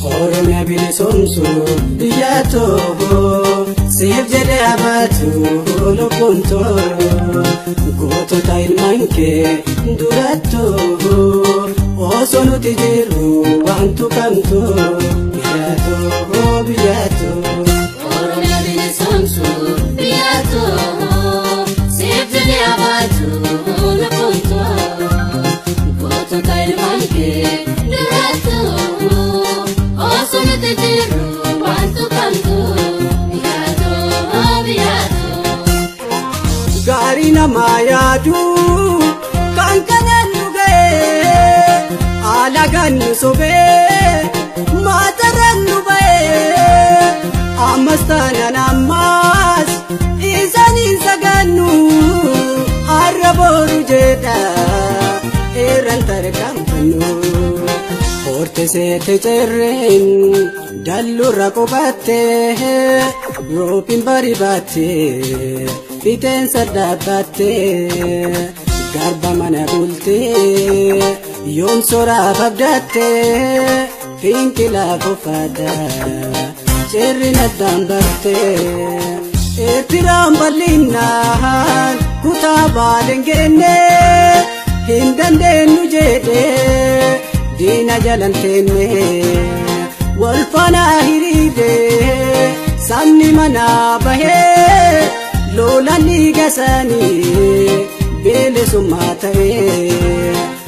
Oromiyaa bilisomsu biyya too siif jedhee abatu lubbuun too gootota ilmaan kee durattuu osoo nuti jirru wantu kamtu biyya too Oromiyaa bilisomsu biyya too siif jedhee abatu lubbuun too gootota ilmaan kee durattuu osoo nuti jirru wantu kamtu biyya too Gaarii namaa yaadu kan kanaan ga'ee alagaan nu sobee maatarraan nu ba'ee ammas taanaan ammas isaaniin sagaannu har'a booru jedha irraan tarkaanfannu horte seete cerreen dallurra qubattee roobiin bari baattee biteensa dhaabbattee garba mana bultee yoom soraa fabdattee fiinqilaa qofaadhaa cerri naddaan bartee Eertiraan bal'inaan kutaa baaleen geennee hin dandeenyu jedhee diina jalan teennee wal faanaa hiriiree sabni manaa bahee lolaan dhiiga isaanii bilisummaa ta'ee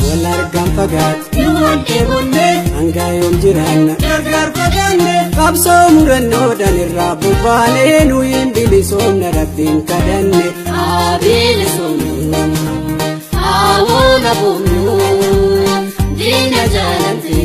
wal argaan fagaate nu wal eegonne hanga yoom jiraanna gargaar fagaanne qabsoo murannoodhaan irraa bobbaanee nuyi bilisoomna rabbiin kadhanne bilisomnu haa boonu diina jaalante